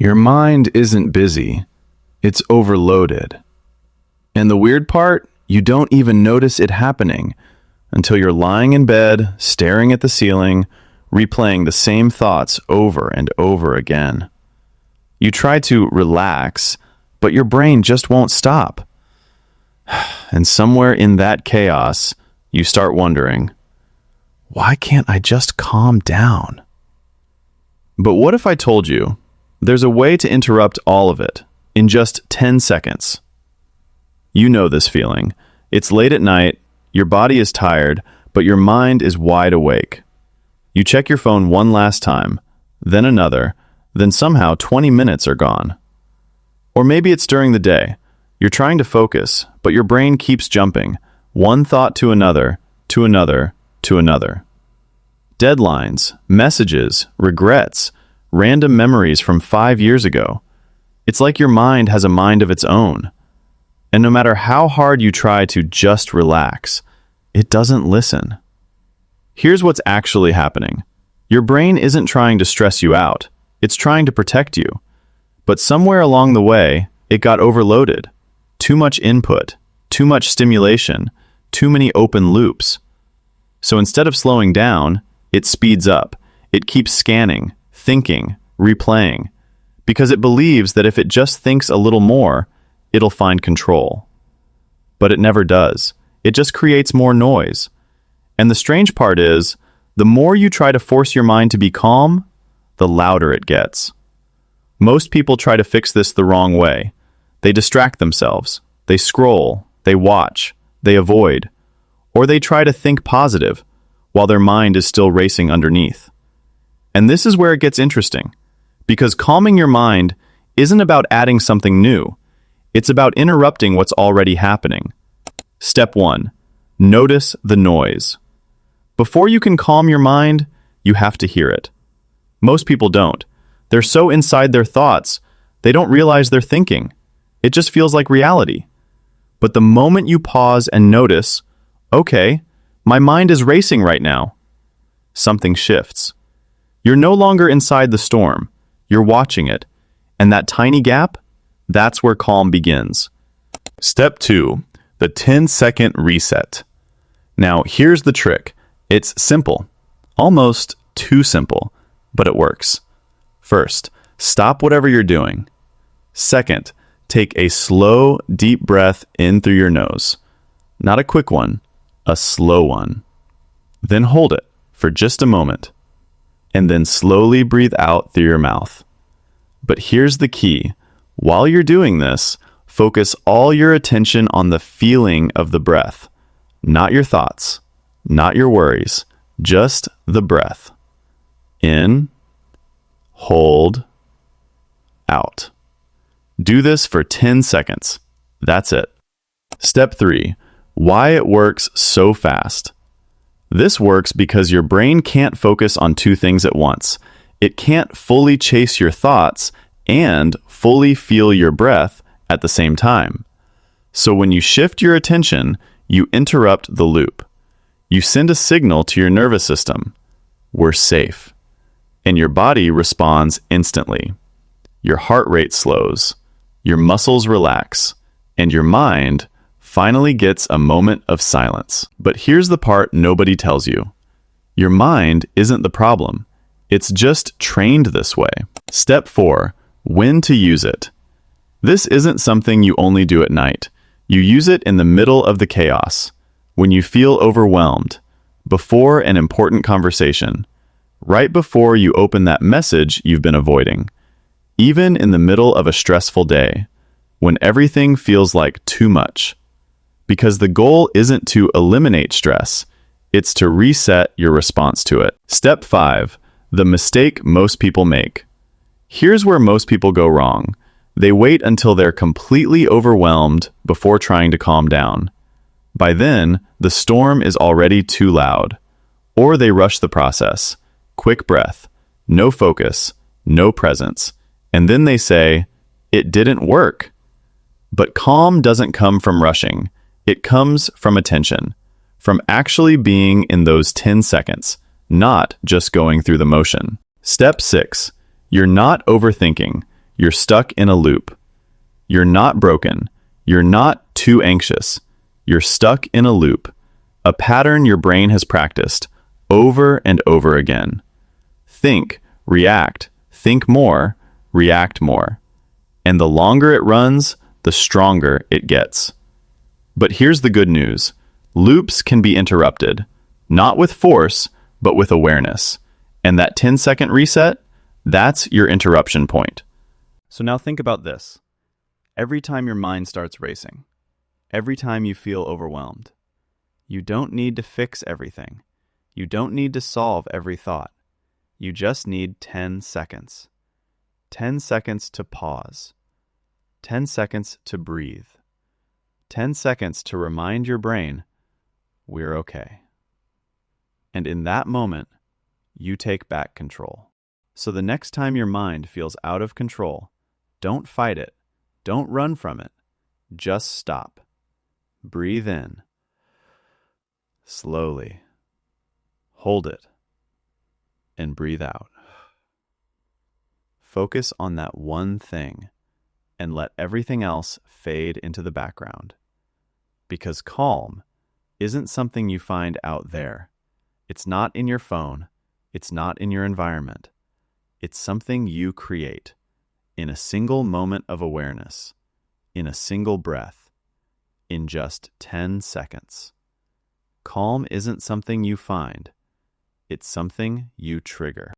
Your mind isn't busy, it's overloaded. And the weird part, you don't even notice it happening until you're lying in bed, staring at the ceiling, replaying the same thoughts over and over again. You try to relax, but your brain just won't stop. And somewhere in that chaos, you start wondering, why can't I just calm down? But what if I told you there's a way to interrupt all of it in just 10 seconds? You know this feeling. It's late at night, your body is tired, but your mind is wide awake. You check your phone one last time, then another, then somehow 20 minutes are gone. Or maybe it's during the day. You're trying to focus, but your brain keeps jumping, one thought to another, to another, to another. Deadlines, messages, regrets, random memories from 5 years ago. It's like your mind has a mind of its own. And no matter how hard you try to just relax, it doesn't listen. Here's what's actually happening. Your brain isn't trying to stress you out. It's trying to protect you. But somewhere along the way, it got overloaded. Too much input, too much stimulation, too many open loops. So instead of slowing down, it speeds up. It keeps scanning, thinking, replaying, because it believes that if it just thinks a little more, it'll find control. But it never does. It just creates more noise. And the strange part is, the more you try to force your mind to be calm, the louder it gets. Most people try to fix this the wrong way. They distract themselves. They scroll. They watch. They avoid. Or they try to think positive while their mind is still racing underneath. And this is where it gets interesting, because calming your mind isn't about adding something new. It's about interrupting what's already happening. Step 1. Notice the noise. Before you can calm your mind, you have to hear it. Most people don't. They're so inside their thoughts, they don't realize they're thinking. It just feels like reality. But the moment you pause and notice, okay, my mind is racing right now, something shifts. You're no longer inside the storm. You're watching it. And that tiny gap, that's where calm begins. Step 2, the 10-second reset. Now, here's the trick. It's simple, almost too simple, but it works. First, stop whatever you're doing. Second, take a slow, deep breath in through your nose. Not a quick one, a slow one. Then hold it for just a moment, and then slowly breathe out through your mouth. But here's the key. While you're doing this, focus all your attention on the feeling of the breath, not your thoughts, not your worries, just the breath. In, hold, out. Do this for 10 seconds. That's it. Step 3. Why it works so fast. This works because your brain can't focus on two things at once. It can't fully chase your thoughts and fully feel your breath at the same time. So when you shift your attention, you interrupt the loop. You send a signal to your nervous system. We're safe. And your body responds instantly. Your heart rate slows, your muscles relax, and your mind finally gets a moment of silence. But here's the part nobody tells you. Your mind isn't the problem. It's just trained this way. Step 4. When to use it. This isn't something you only do at night. You use it in the middle of the chaos, when you feel overwhelmed, before an important conversation, right before you open that message you've been avoiding, even in the middle of a stressful day, when everything feels like too much. Because the goal isn't to eliminate stress, it's to reset your response to it. Step 5. The mistake most people make. Here's where most people go wrong. They wait until they're completely overwhelmed before trying to calm down. By then, the storm is already too loud. Or they rush the process. Quick breath, no focus, no presence. And then they say, it didn't work. But calm doesn't come from rushing. It comes from attention, from actually being in those 10 seconds, not just going through the motion. Step 6. You're not overthinking. You're stuck in a loop. You're not broken. You're not too anxious. You're stuck in a loop, a pattern your brain has practiced over and over again. Think, react, think more, react more. And the longer it runs, the stronger it gets. But here's the good news. Loops can be interrupted, not with force, but with awareness. And that 10-second reset, that's your interruption point. So now think about this. Every time your mind starts racing, every time you feel overwhelmed, you don't need to fix everything. You don't need to solve every thought. You just need 10 seconds. 10 seconds to pause. 10 seconds to breathe. 10 seconds to remind your brain, we're okay. And in that moment, you take back control. So the next time your mind feels out of control, don't fight it. Don't run from it. Just stop. Breathe in. Slowly. Hold it. And breathe out. Focus on that one thing and let everything else fade into the background. Because calm isn't something you find out there. It's not in your phone. It's not in your environment. It's something you create in a single moment of awareness, in a single breath, in just 10 seconds. Calm isn't something you find. It's something you trigger.